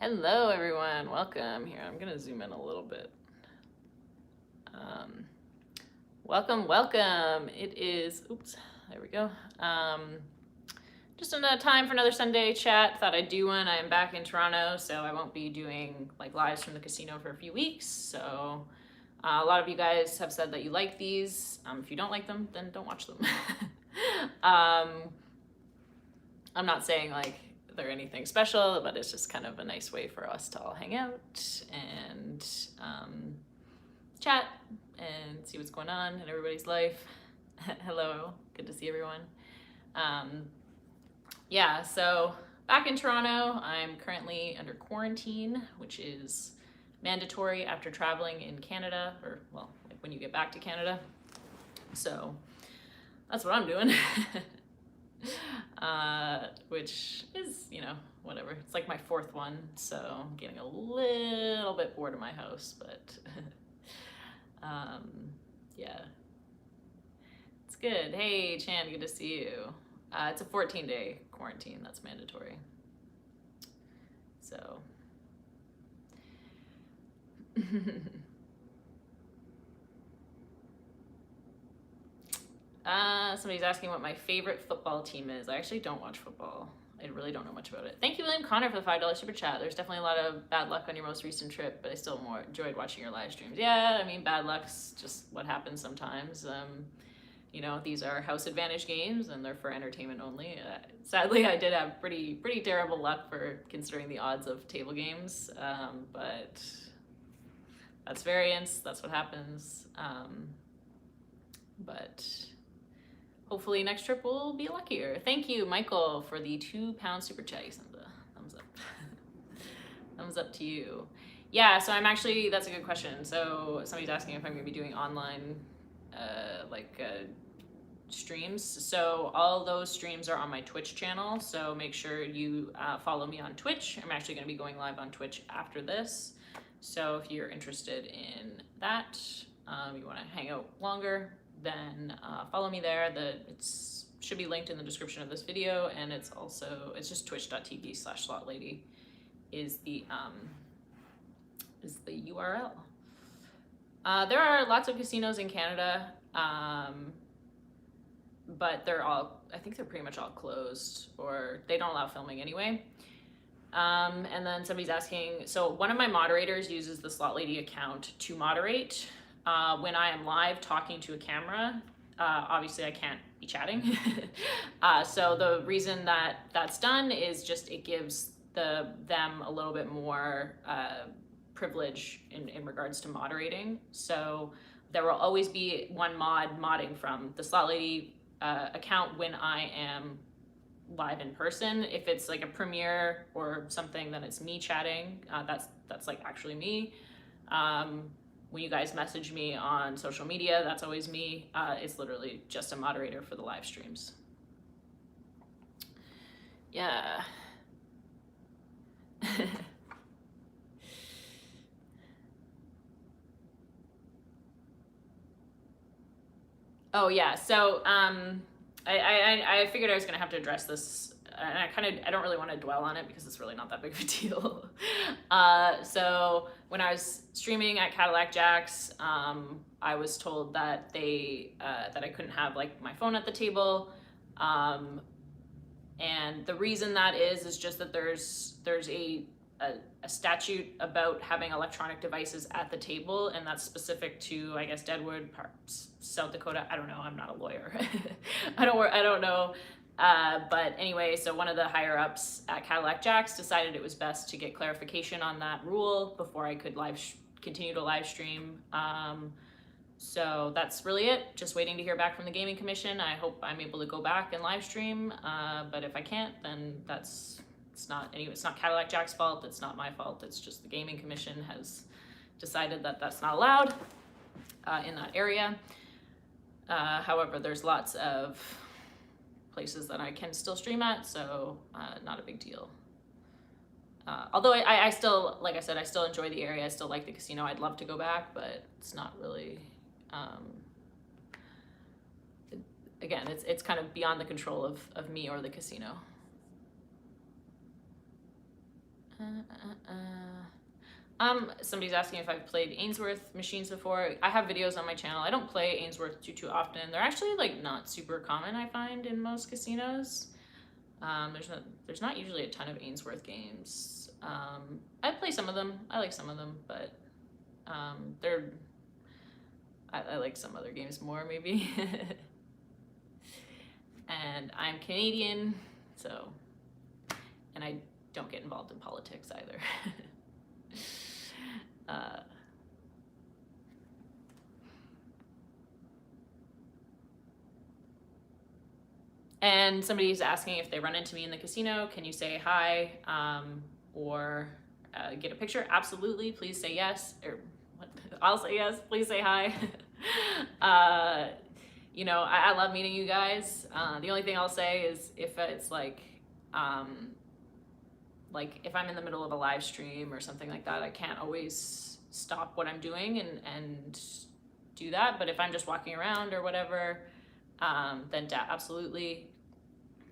Hello everyone, welcome. Here, I'm gonna zoom in a little bit. Welcome. It is, oops, there we go. Just enough time for another Sunday chat. Thought I'd do one. I am back in Toronto, so I won't be doing like lives from the casino for a few weeks. So a lot of you guys have said that you like these. If you don't like them, then don't watch them. I'm not saying like they're anything special, but it's just kind of a nice way for us to all hang out and chat and see what's going on in everybody's life. Hello, good to see everyone. Yeah, so back in Toronto, I'm currently under quarantine, which is mandatory after traveling in Canada, or well, like when you get back to Canada. So that's what I'm doing. Which is, whatever. It's like my fourth one, so I'm getting a little bit bored of my house, but yeah, it's good. Hey, Chan, good to see you. It's a 14-day quarantine. That's mandatory. So. Somebody's asking what my favorite football team is. I actually don't watch football. I really don't know much about it. Thank you, William Connor, for the $5 super chat. There's definitely a lot of bad luck on your most recent trip, but I still more enjoyed watching your live streams. Yeah, I mean, bad luck's just what happens sometimes. These are house advantage games, and they're for entertainment only. Sadly, I did have pretty terrible luck for considering the odds of table games, but that's variance. That's what happens. But hopefully next trip will be luckier. Thank you, Michael, for the £2 super chat. You sent the thumbs up. Thumbs up to you. Yeah, so I'm actually, that's a good question. So somebody's asking if I'm gonna be doing online streams. So all those streams are on my Twitch channel. So make sure you follow me on Twitch. I'm actually gonna be going live on Twitch after this. So if you're interested in that, you wanna hang out longer, then follow me there. It should be linked in the description of this video, and it's just twitch.tv/Slotlady is the URL. There are lots of casinos in Canada, but I think they're pretty much all closed, or they don't allow filming anyway. And then somebody's asking, so one of my moderators uses the Slotlady account to moderate. When I am live talking to a camera, obviously I can't be chatting. So the reason that that's done is just it gives them a little bit more privilege in regards to moderating. So there will always be one modding from the Slotlady account when I am live in person. If it's like a premiere or something, then it's me chatting. That's like actually me. When you guys message me on social media, that's always me. It's literally just a moderator for the live streams. Yeah. Oh yeah, so I figured I was gonna have to address this, and I don't really want to dwell on it because it's really not that big of a deal. So when I was streaming at Cadillac Jack's, I was told that that I couldn't have like my phone at the table, and the reason that is just that there's a statute about having electronic devices at the table, and that's specific to, I guess, Deadwood, South Dakota. I don't know. I'm not a lawyer. I don't know. But anyway, so one of the higher ups at Cadillac Jack's decided it was best to get clarification on that rule before I could continue to live stream. So that's really it. Just waiting to hear back from the Gaming Commission. I hope I'm able to go back and live stream. But if I can't, then it's not Cadillac Jack's fault. It's not my fault. It's just the Gaming Commission has decided that that's not allowed in that area. However, there's lots of places that I can still stream at, so not a big deal. Although I still, like I said, I still enjoy the area. I still like the casino. I'd love to go back, but it's not really, again, it's kind of beyond the control of me or the casino. Somebody's asking if I've played Ainsworth machines before. I have videos on my channel. I don't play Ainsworth too often. They're actually like not super common, I find, in most casinos. There's not usually a ton of Ainsworth games. I play some of them. I like some of them, but I like some other games more, maybe. And I'm Canadian, so, and I don't get involved in politics either. And somebody's asking if they run into me in the casino, can you say hi, or get a picture? Absolutely, please say yes, or what? I'll say yes, please say hi. You know, I love meeting you guys. The only thing I'll say is if it's like if I'm in the middle of a live stream or something like that, I can't always stop what I'm doing and do that. But if I'm just walking around or whatever, then absolutely.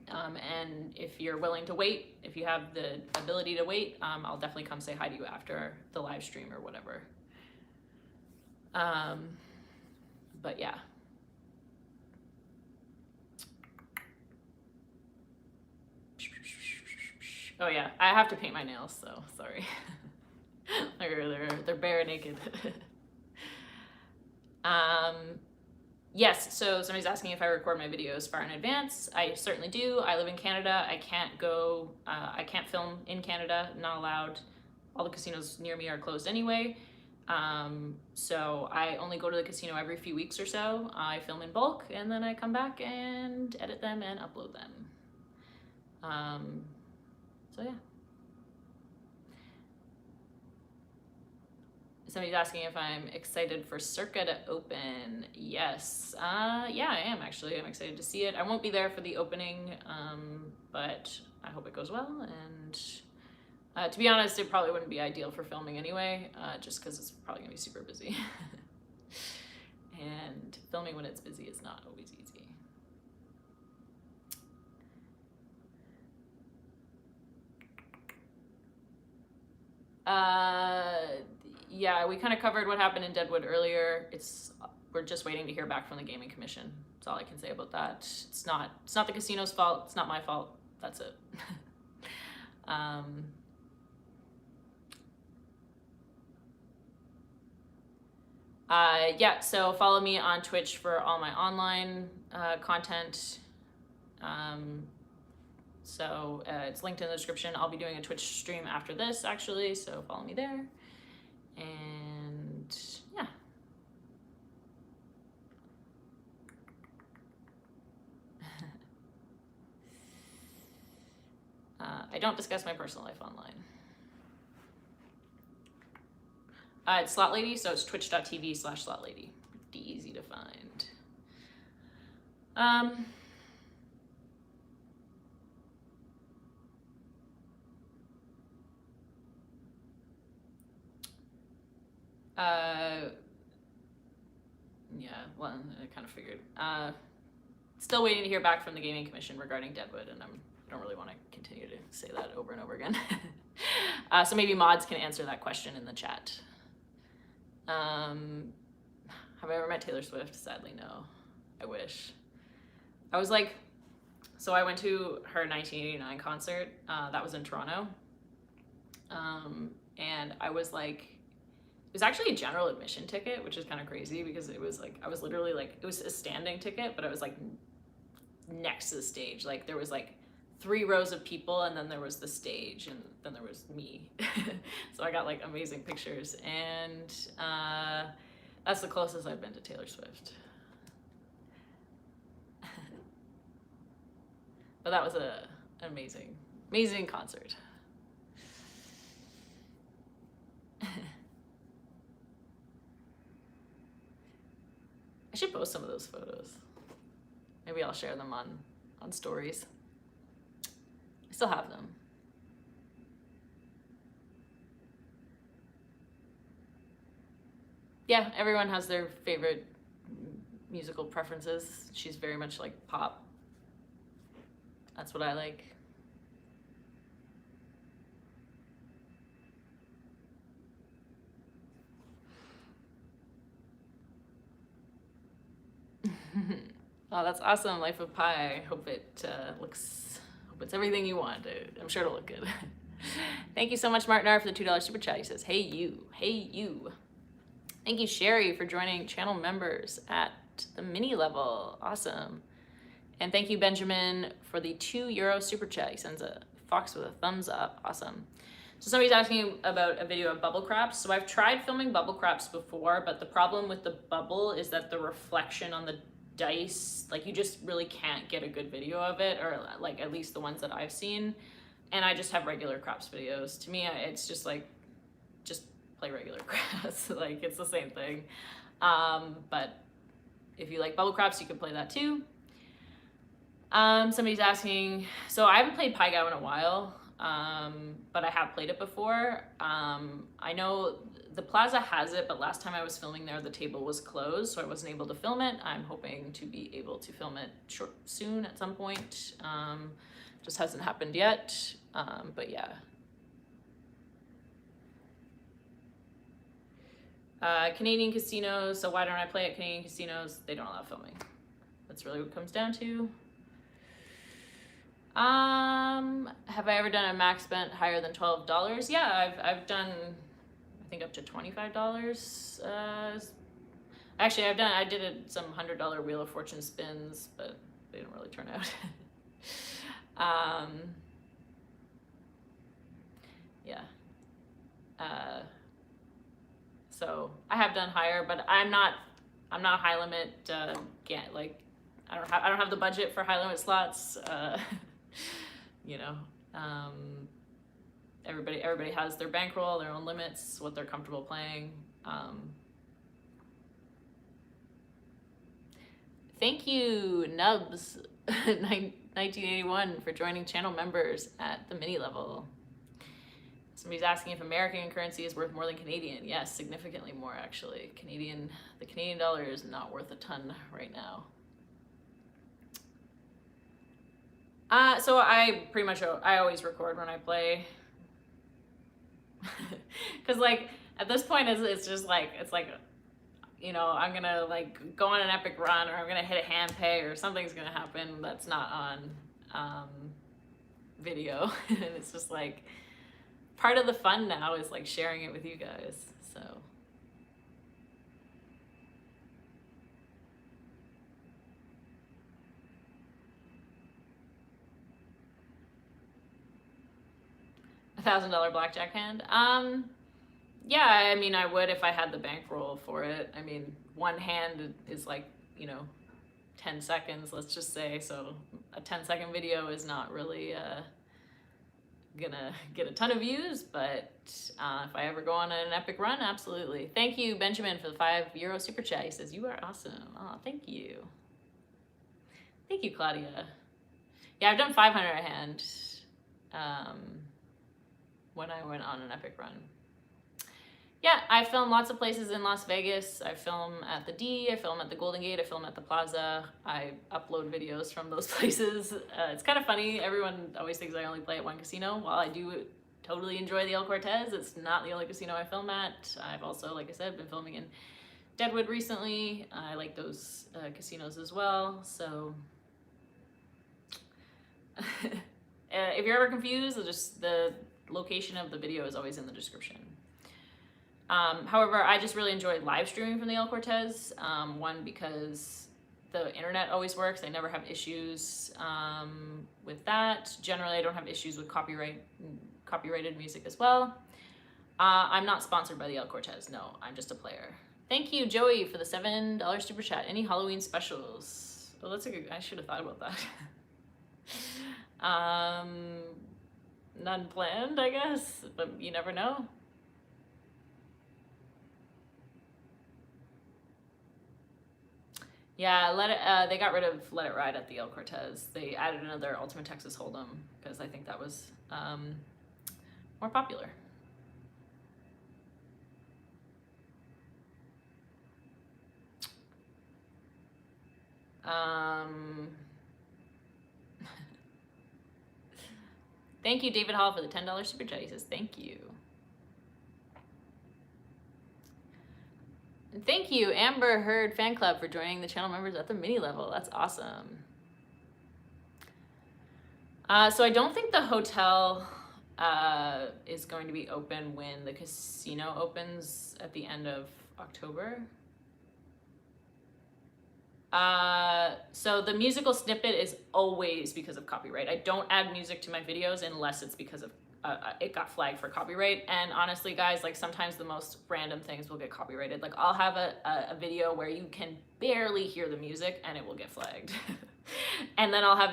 And if you're willing to wait, if you have the ability to wait, I'll definitely come say hi to you after the live stream or whatever. But yeah. Oh yeah, I have to paint my nails, so sorry. they're bare naked. Yes, so somebody's asking if I record my videos far in advance. I certainly do. I live in Canada. I can't go, I can't film in Canada, not allowed. All the casinos near me are closed anyway. So I only go to the casino every few weeks or so. I film in bulk and then I come back and edit them and upload them. So yeah. Somebody's asking if I'm excited for Circa to open. Yes, yeah, I am actually. I'm excited to see it. I won't be there for the opening, but I hope it goes well. And to be honest, it probably wouldn't be ideal for filming anyway, just because it's probably gonna be super busy. And filming when it's busy is not always easy. Yeah, we kind of covered what happened in Deadwood earlier. We're just waiting to hear back from the Gaming Commission. That's all I can say about that. It's not the casino's fault. It's not my fault. That's it. Yeah, so follow me on Twitch for all my online content. So it's linked in the description. I'll be doing a Twitch stream after this, actually, so follow me there. And yeah. I don't discuss my personal life online. It's Slotlady, so it's twitch.tv/Slotlady. Pretty easy to find. Yeah, well, I kind of figured. Still waiting to hear back from the Gaming Commission regarding Deadwood, and I don't really want to continue to say that over and over again. So maybe mods can answer that question in the chat. Have I ever met Taylor Swift? Sadly, no. I wish. I was like, so I went to her 1989 concert. That was in Toronto. And I was like, it was actually a general admission ticket, which is kind of crazy because it was like, I was literally like, it was a standing ticket, but I was like next to the stage. Like there was like 3 rows of people and then there was the stage and then there was me. So I got like amazing pictures and that's the closest I've been to Taylor Swift. But that was an amazing, amazing concert. I should post some of those photos. Maybe I'll share them on stories. I still have them. Yeah, everyone has their favorite musical preferences. She's very much like pop. That's what I like. Oh, that's awesome. Life of Pi. Hope it hope it's everything you want. I'm sure it'll look good. Thank you so much, Martin R, for the $2 super chat. He says, hey you, hey you. Thank you, Sherry, for joining channel members at the mini level. Awesome. And thank you, Benjamin, for the €2 super chat. He sends a fox with a thumbs up. Awesome. So somebody's asking about a video of bubble craps. So I've tried filming bubble craps before, but the problem with the bubble is that the reflection on the dice, like you just really can't get a good video of it, or like at least the ones that I've seen. And I just have regular craps videos. To me, it's just like, just play regular craps. Like it's the same thing. But if you like bubble craps, you can play that too. Somebody's asking, so I haven't played Pai Gow in a while, but I have played it before. I know the Plaza has it, but last time I was filming there, the table was closed, so I wasn't able to film it. I'm hoping to be able to film it soon at some point. Just hasn't happened yet, but yeah. Canadian casinos, so why don't I play at Canadian casinos? They don't allow filming. That's really what it comes down to. Have I ever done a max spent higher than $12? Yeah, I've done, I think up to $25. Actually, I did some $100 Wheel of Fortune spins, but they didn't really turn out. Yeah. So I have done higher, but I'm not high limit. Like I don't have the budget for high limit slots. You know, everybody has their bankroll, their own limits, what they're comfortable playing. Thank you, Nubs 1981 for joining channel members at the mini level. Somebody's asking if American currency is worth more than Canadian. Yes, significantly more actually. The Canadian dollar is not worth a ton right now. So I always record when I play. Cause like at this point it's just like, it's like, you know, I'm gonna like go on an epic run, or I'm gonna hit a hand pay, or something's gonna happen that's not on video. And it's just like, part of the fun now is like sharing it with you guys, so. $1,000 blackjack hand? Yeah, I mean, I would if I had the bankroll for it. I mean, one hand is like, you know, 10 seconds, let's just say. So a 10-second video is not really gonna get a ton of views, but if I ever go on an epic run, absolutely. Thank you, Benjamin, for the €5 super chat. He says, you are awesome. Oh, thank you. Thank you, Claudia. Yeah, I've done 500 a hand when I went on an epic run. Yeah, I film lots of places in Las Vegas. I film at the D, I film at the Golden Gate, I film at the Plaza. I upload videos from those places. It's kind of funny. Everyone always thinks I only play at one casino. While I do totally enjoy the El Cortez, it's not the only casino I film at. I've also, like I said, been filming in Deadwood recently. I like those casinos as well, so. If you're ever confused, just the location of the video is always in the description. However, I just really enjoy live streaming from the El Cortez. One, because the internet always works. I never have issues with that. Generally, I don't have issues with copyrighted music as well. I'm not sponsored by the El Cortez. No, I'm just a player. Thank you, Joey, for the $7 super chat. Any Halloween specials? Oh, that's a good, I should have thought about that. None planned, I guess, but you never know. Yeah, they got rid of Let It Ride at the El Cortez. They added another Ultimate Texas Hold'em because I think that was more popular. Thank you, David Hall, for the $10 super chat. He says, thank you. Thank you, Amber Heard Fan Club, for joining the channel members at the mini level. That's awesome. So I don't think the hotel is going to be open when the casino opens at the end of October. So the musical snippet is always because of copyright. I don't add music to my videos unless it's because of it got flagged for copyright. And honestly, guys, like sometimes the most random things will get copyrighted. Like I'll have a video where you can barely hear the music and it will get flagged. And then I'll have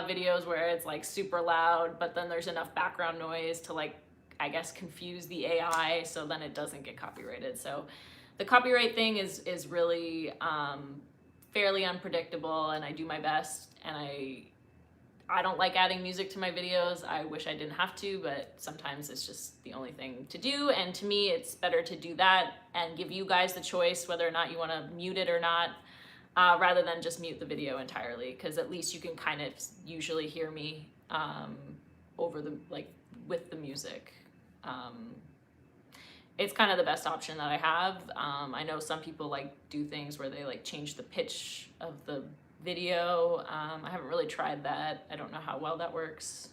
videos where it's like super loud, but then there's enough background noise to like, I guess, confuse the AI, so then it doesn't get copyrighted. So the copyright thing is really fairly unpredictable, and I do my best, and I don't like adding music to my videos. I wish I didn't have to, but sometimes it's just the only thing to do, and to me it's better to do that and give you guys the choice whether or not you want to mute it or not, rather than just mute the video entirely, because at least you can kind of usually hear me over the, like, with the music. It's kind of the best option that I have. I know some people like do things where they like change the pitch of the video. I haven't really tried that. I don't know how well that works.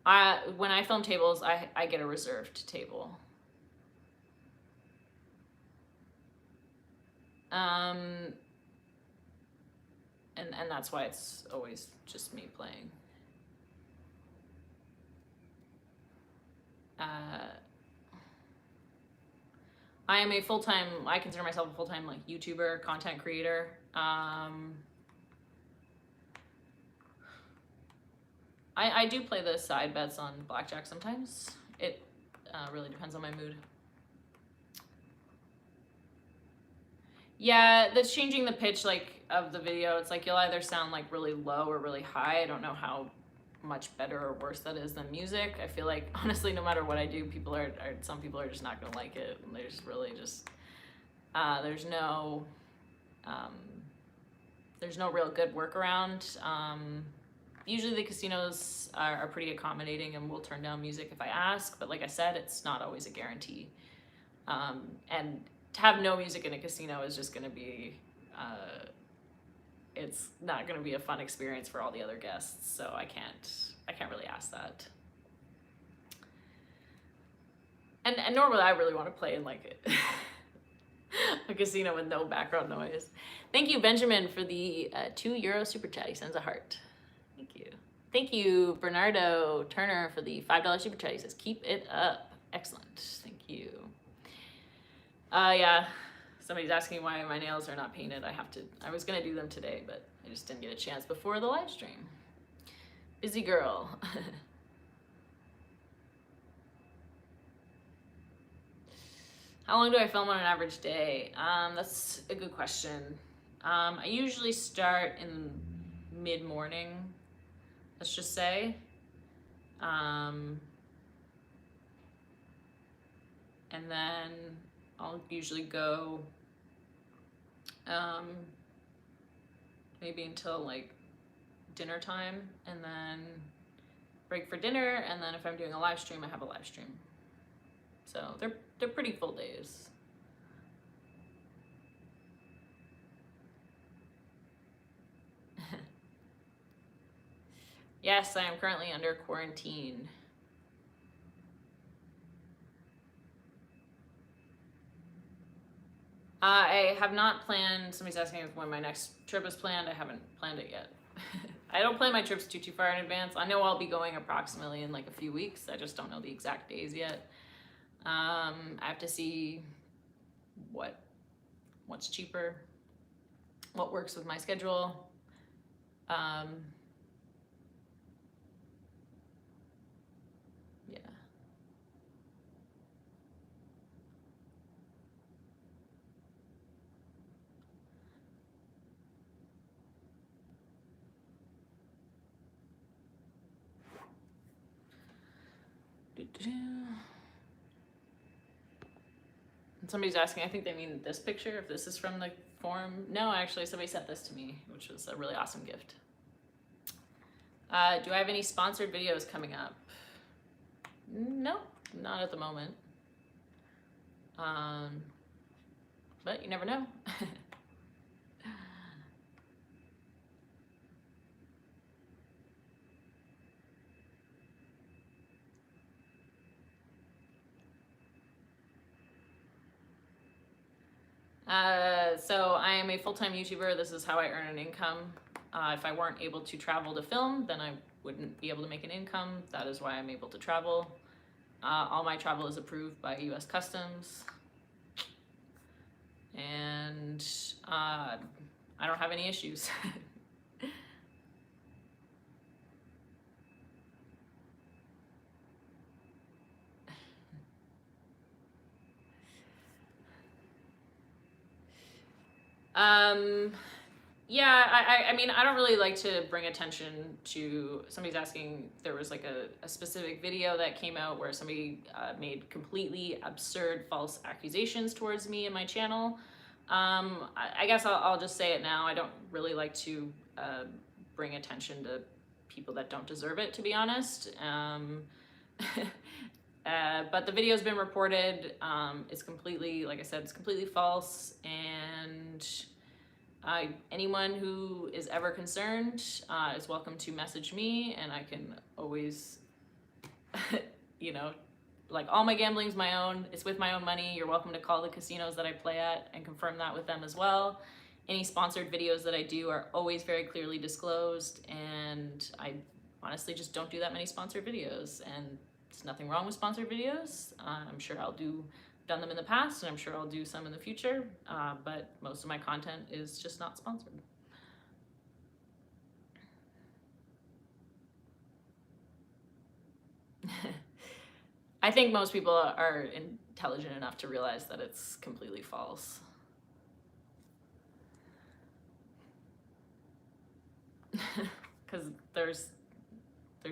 When I film tables, I get a reserved table. And that's why it's always just me playing. I am a full-time, I consider myself a full-time like YouTuber, content creator. I do play the side bets on blackjack sometimes. It really depends on my mood. Yeah, that's changing the pitch like of the video. It's like you'll either sound like really low or really high. I don't know how much better or worse that is than music. I feel like honestly, no matter what I do, some people are just not gonna like it. And there's really just there's no real good workaround. Usually the casinos are pretty accommodating and will turn down music if I ask, but like I said, it's not always a guarantee. And to have no music in a casino is just gonna be it's not going to be a fun experience for all the other guests, so I can't really ask that. And nor would I really want to play in like a casino with no background noise. Thank you, Benjamin, for the €2 super chat. He sends a heart. Thank you. Thank you, Bernardo Turner, for the $5 super chat. He says, keep it up. Excellent. Thank you. Yeah. Somebody's asking why my nails are not painted. I was gonna do them today, but I just didn't get a chance before the live stream. Busy girl. How long do I film on an average day? That's a good question. I usually start in mid-morning, let's just say. And then I'll usually go maybe until like dinner time, and then break for dinner, and then if I'm doing a live stream, I have a live stream. So they're pretty full days. Yes, I am currently under quarantine. I have not planned, somebody's asking when my next trip is planned. I haven't planned it yet. I don't plan my trips too far in advance. I know I'll be going approximately in like a few weeks. I just don't know the exact days yet. I have to see what's cheaper, what works with my schedule. Yeah. And somebody's asking, I think they mean this picture, if this is from the forum. No, actually, somebody sent this to me, which was a really awesome gift. Do I have any sponsored videos coming up? No, not at the moment. But you never know. So I am a full-time YouTuber. This is how I earn an income. If I weren't able to travel to film, then I wouldn't be able to make an income. That is why I'm able to travel. All my travel is approved by US Customs. And I don't have any issues. Yeah, I mean, I don't really like to bring attention to, somebody's asking, there was like a specific video that came out where somebody made completely absurd false accusations towards me and my channel. I guess I'll just say it now. I don't really like to bring attention to people that don't deserve it, to be honest. But the video's been reported. It's completely, like I said, it's completely false. And anyone who is ever concerned is welcome to message me, and I can always, you know, like, all my gambling's my own. It's with my own money. You're welcome to call the casinos that I play at and confirm that with them as well. Any sponsored videos that I do are always very clearly disclosed, and I honestly just don't do that many sponsored videos. And there's nothing wrong with sponsored videos. I'm sure done them in the past, and I'm sure I'll do some in the future, but most of my content is just not sponsored. I think most people are intelligent enough to realize that it's completely false. Because there's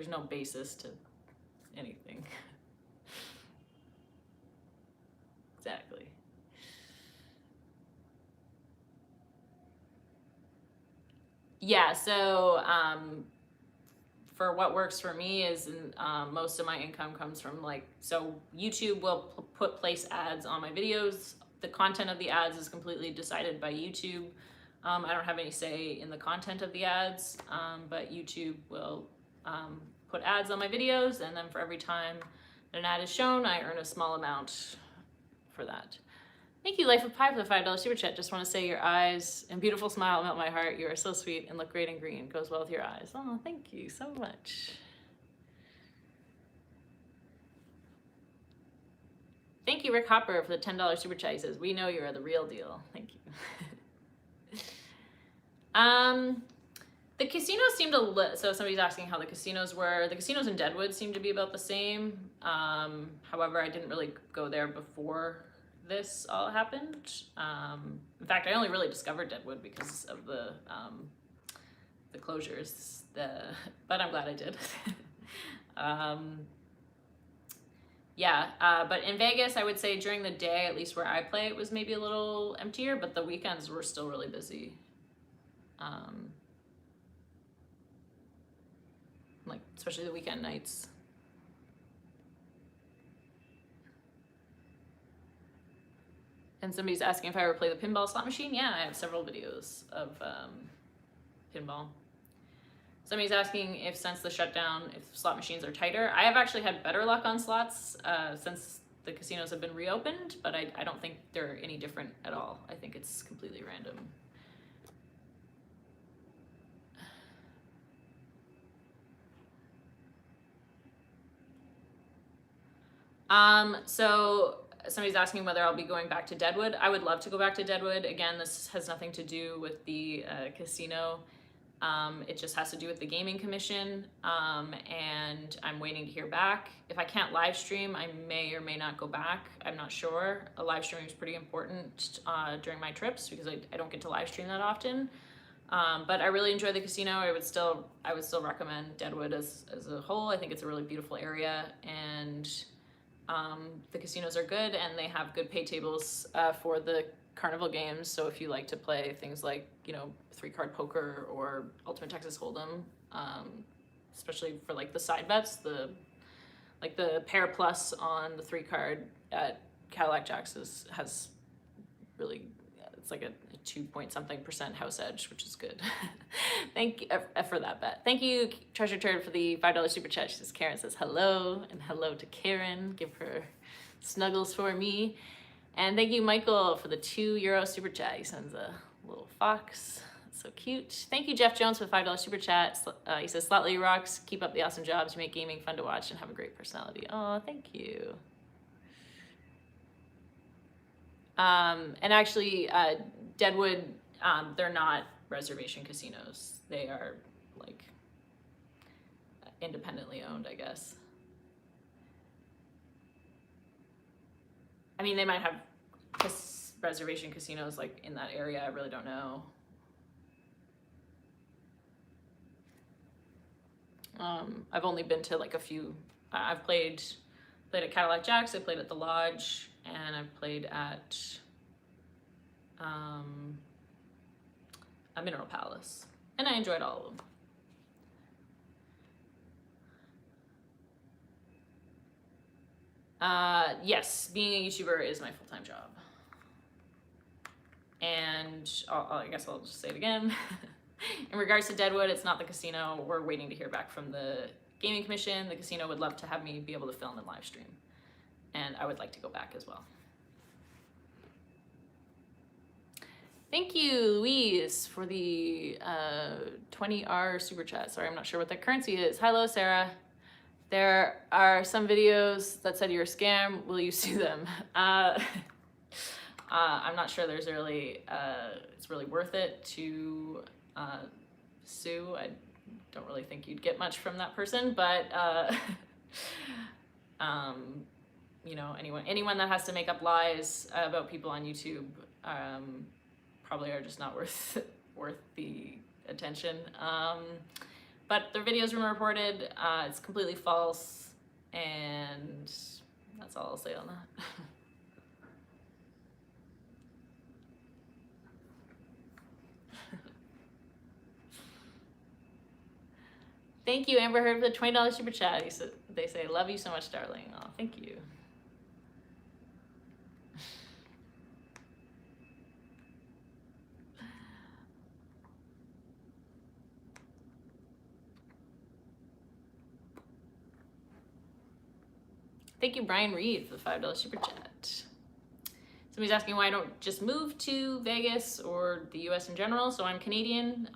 no basis to anything. Exactly. Yeah, so for what works for me is most of my income comes from, like, so YouTube will place ads on my videos. The content of the ads is completely decided by YouTube. I don't have any say in the content of the ads, but YouTube will put ads on my videos, and then for every time an ad is shown, I earn a small amount for that. Thank you, Life of Pi, for the $5 super chat. Just want to say your eyes and beautiful smile melt my heart. You are so sweet and look great in green. Goes well with your eyes. Oh, thank you so much. Thank you, Rick Hopper, for the $10 super chat. He says, we know you're the real deal. Thank you. The casinos seem to, so somebody's asking how the casinos were. The casinos in Deadwood seem to be about the same. However, I didn't really go there before this all happened. In fact, I only really discovered Deadwood because of the closures. But I'm glad I did. Yeah, but in Vegas, I would say during the day, at least where I play, it was maybe a little emptier, but the weekends were still really busy. Like, especially the weekend nights. And somebody's asking if I ever play the pinball slot machine. Yeah, I have several videos of pinball. Somebody's asking if, since the shutdown, if slot machines are tighter. I have actually had better luck on slots since the casinos have been reopened, but I don't think they're any different at all. I think it's completely random. So somebody's asking whether I'll be going back to Deadwood. I would love to go back to Deadwood. Again, this has nothing to do with the casino. It just has to do with the gaming commission, and I'm waiting to hear back. If I can't live stream, I may or may not go back. I'm not sure. A live stream is pretty important during my trips because I don't get to live stream that often. But I really enjoy the casino. I would still recommend Deadwood as a whole. I think it's a really beautiful area, and the casinos are good, and they have good pay tables for the carnival games. So if you like to play things like, 3-card poker or Ultimate Texas Hold'em, especially for like the side bets, the pair plus on the 3-card at Cadillac Jacks has really, it's like a 2-point-something% house edge, which is good. Thank you for that bet. Thank you, Treasure Turd, for the $5 super chat. She says, Karen says hello, and hello to Karen. Give her snuggles for me. And thank you, Michael, for the €2 super chat. He sends a little fox. That's so cute. Thank you, Jeff Jones, for the $5 super chat. He says, Slotlady rocks. Keep up the awesome jobs. You make gaming fun to watch and have a great personality. Oh, thank you. And actually, Deadwood, they're not reservation casinos. They are like independently owned, I guess. I mean, they might have reservation casinos like in that area. I really don't know. I've only been to like a few. I've played at Cadillac Jacks. I played at the Lodge, and I've played at a Mineral Palace, and I enjoyed all of them. Yes, being a YouTuber is my full-time job. And I guess I'll just say it again. In regards to Deadwood, it's not the casino. We're waiting to hear back from the Gaming Commission. The casino would love to have me be able to film and live stream. And I would like to go back as well. Thank you, Louise, for the 20R super chat. Sorry, I'm not sure what that currency is. Hello, Sarah. There are some videos that said you're a scam. Will you sue them? I'm not sure there's really, it's really worth it to sue. I don't really think you'd get much from that person, but you know, anyone that has to make up lies about people on YouTube probably are just not worth the attention. But their videos were reported. It's completely false, and that's all I'll say on that. Thank you, Amber Heard, for the $20 super chat. They say, love you so much, darling. Oh, thank you. Thank you, Brian Reed, for the $5 super chat. Somebody's asking why I don't just move to Vegas or the US in general. So I'm Canadian,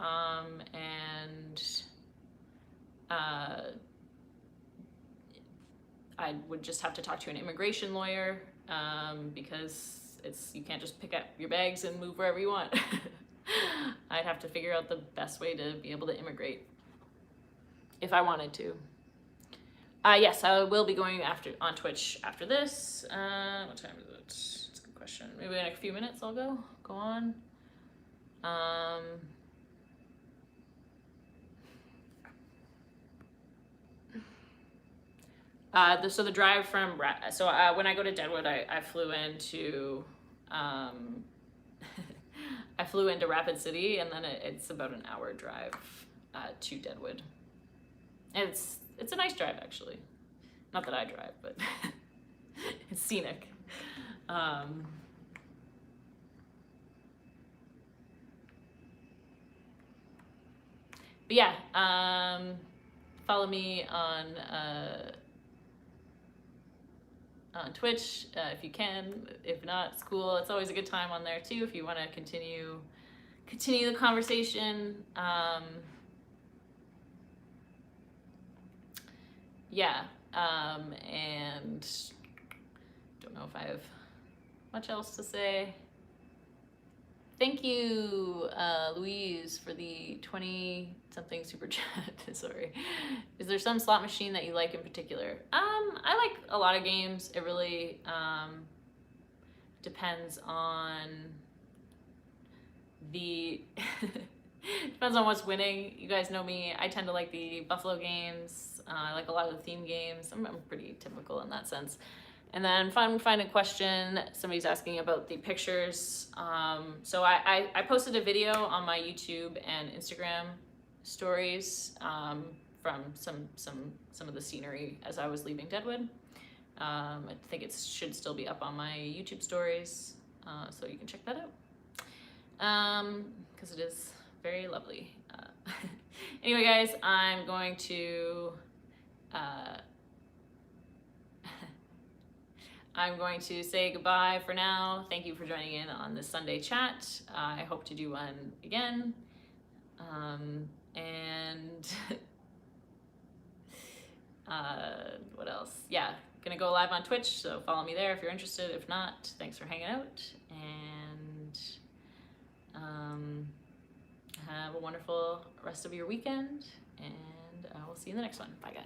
and I would just have to talk to an immigration lawyer because you can't just pick up your bags and move wherever you want. I'd have to figure out the best way to be able to immigrate if I wanted to. Yes, I will be going on Twitch after this. What time is it? It's a good question. Maybe in a few minutes I'll go on. So the drive from, when I go to Deadwood, I flew into, I flew into Rapid City, and then it's about an hour drive to Deadwood. And it's a nice drive, actually. Not that I drive, but it's scenic. But yeah, follow me on Twitch if you can. If not, it's cool. It's always a good time on there too if you want to continue the conversation. Yeah, and don't know if I have much else to say. Thank you, Louise, for the 20-something super chat. Sorry. Is there some slot machine that you like in particular? I like a lot of games. It really depends on the depends on what's winning. You guys know me. I tend to like the Buffalo games. I like a lot of the theme games. I'm pretty typical in that sense. And then final question, somebody's asking about the pictures. So I posted a video on my YouTube and Instagram stories from some of the scenery as I was leaving Deadwood. I think it should still be up on my YouTube stories, so you can check that out. Because it is very lovely. Anyway, guys, I'm going to say goodbye for now. Thank you for joining in on this Sunday chat. I hope to do one again. And what else? Yeah, gonna go live on Twitch, so follow me there if you're interested. If not, thanks for hanging out, and have a wonderful rest of your weekend, and I will see you in the next one. Bye, guys.